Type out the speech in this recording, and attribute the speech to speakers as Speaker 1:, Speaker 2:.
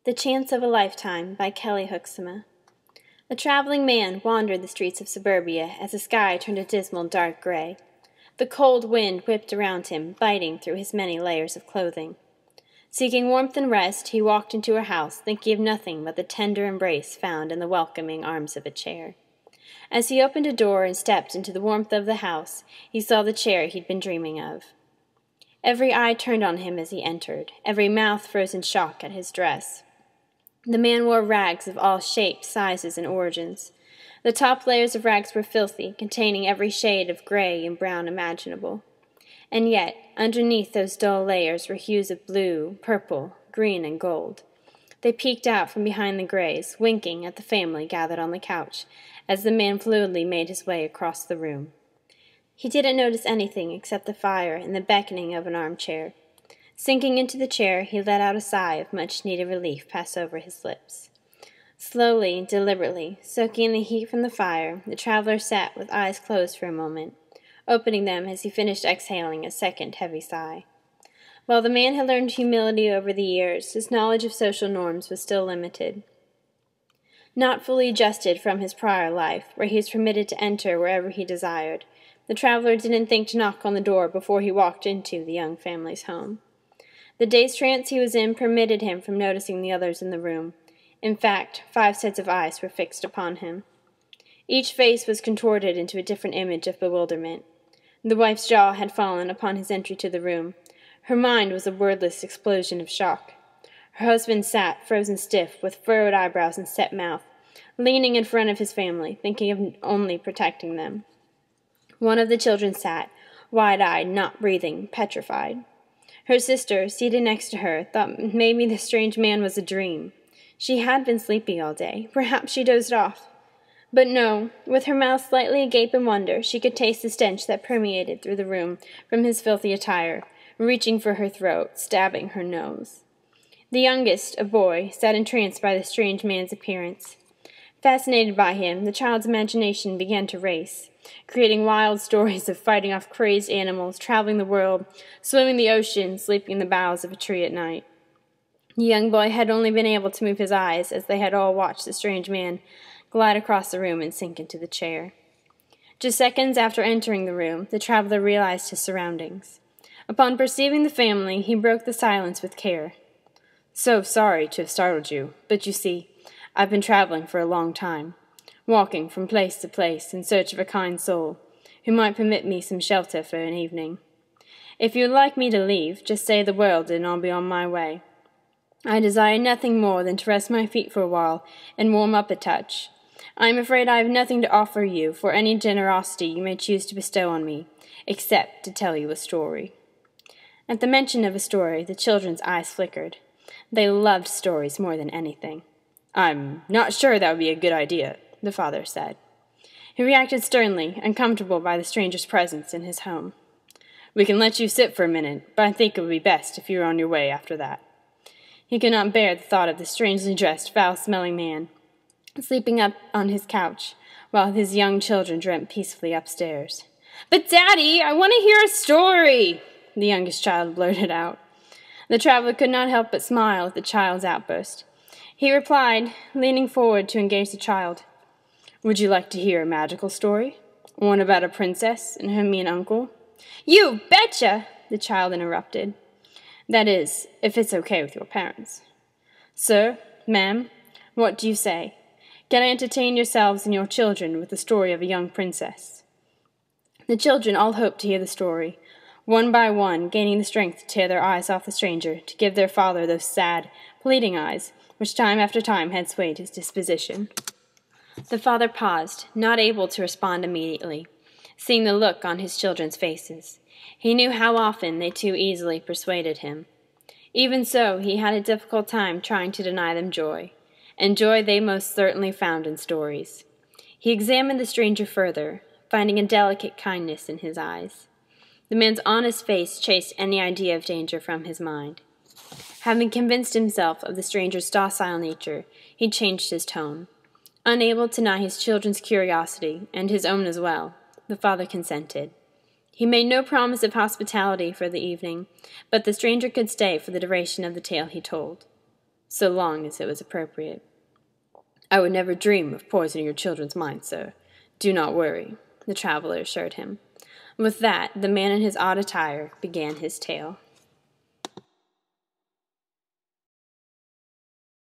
Speaker 1: The Chance of a Lifetime by Kelly Hoeksema. A traveling man wandered the streets of suburbia as the sky turned a dismal dark gray. The cold wind whipped around him, biting through his many layers of clothing. Seeking warmth and rest, he walked into a house, thinking of nothing but the tender embrace found in the welcoming arms of a chair. As he opened a door and stepped into the warmth of the house, he saw the chair he'd been dreaming of. Every eye turned on him as he entered, every mouth froze in shock at his dress. The man wore rags of all shapes, sizes, and origins. The top layers of rags were filthy, containing every shade of gray and brown imaginable. And yet, underneath those dull layers were hues of blue, purple, green, and gold. They peeked out from behind the grays, winking at the family gathered on the couch, as the man fluidly made his way across the room. He didn't notice anything except the fire and the beckoning of an armchair. Sinking into the chair, he let out a sigh of much-needed relief pass over his lips. Slowly, deliberately, soaking in the heat from the fire, the traveler sat with eyes closed for a moment, opening them as he finished exhaling a second heavy sigh. While the man had learned humility over the years, his knowledge of social norms was still limited. Not fully adjusted from his prior life, where he was permitted to enter wherever he desired, the traveler didn't think to knock on the door before he walked into the young family's home. The day's trance he was in permitted him from noticing the others in the room. In fact, 5 sets of eyes were fixed upon him. Each face was contorted into a different image of bewilderment. The wife's jaw had fallen upon his entry to the room. Her mind was a wordless explosion of shock. Her husband sat, frozen stiff, with furrowed eyebrows and set mouth, leaning in front of his family, thinking of only protecting them. One of the children sat, wide-eyed, not breathing, petrified. Her sister, seated next to her, thought maybe the strange man was a dream. She had been sleepy all day. Perhaps she dozed off. But no, with her mouth slightly agape in wonder, she could taste the stench that permeated through the room from his filthy attire, reaching for her throat, stabbing her nose. The youngest, a boy, sat entranced by the strange man's appearance. Fascinated by him, the child's imagination began to race, creating wild stories of fighting off crazed animals, traveling the world, swimming the ocean, sleeping in the boughs of a tree at night. The young boy had only been able to move his eyes as they had all watched the strange man glide across the room and sink into the chair. Just seconds after entering the room, the traveler realized his surroundings. Upon perceiving the family, he broke the silence with care. "So sorry to have startled you, but you see, I've been traveling for a long time, walking from place to place in search of a kind soul who might permit me some shelter for an evening. If you would like me to leave, just say the word and I'll be on my way. I desire nothing more than to rest my feet for a while and warm up a touch. I am afraid I have nothing to offer you for any generosity you may choose to bestow on me, except to tell you a story." At the mention of a story, the children's eyes flickered. They loved stories more than anything. "I'm not sure that would be a good idea," the father said. He reacted sternly, uncomfortable by the stranger's presence in his home. "We can let you sit for a minute, but I think it would be best if you were on your way after that." He could not bear the thought of the strangely dressed, foul-smelling man sleeping up on his couch, while his young children dreamt peacefully upstairs. "But, Daddy, I want to hear a story!" the youngest child blurted out. The traveler could not help but smile at the child's outburst. He replied, leaning forward to engage the child, "Would you like to hear a magical story? One about a princess and her mean uncle?" "You betcha!" the child interrupted. "That is, if it's okay with your parents." "Sir, ma'am, what do you say? Can I entertain yourselves and your children with the story of a young princess?" The children all hoped to hear the story, one by one gaining the strength to tear their eyes off the stranger, to give their father those sad, pleading eyes, which time after time had swayed his disposition. The father paused, not able to respond immediately, seeing the look on his children's faces. He knew how often they too easily persuaded him. Even so, he had a difficult time trying to deny them joy, and joy they most certainly found in stories. He examined the stranger further, finding a delicate kindness in his eyes. The man's honest face chased any idea of danger from his mind. Having convinced himself of the stranger's docile nature, he changed his tone. Unable to deny his children's curiosity, and his own as well, the father consented. He made no promise of hospitality for the evening, but the stranger could stay for the duration of the tale he told. so long as it was appropriate. "I would never dream of poisoning your children's minds, sir. Do not worry," the traveler assured him. And with that, the man in his odd attire began his tale.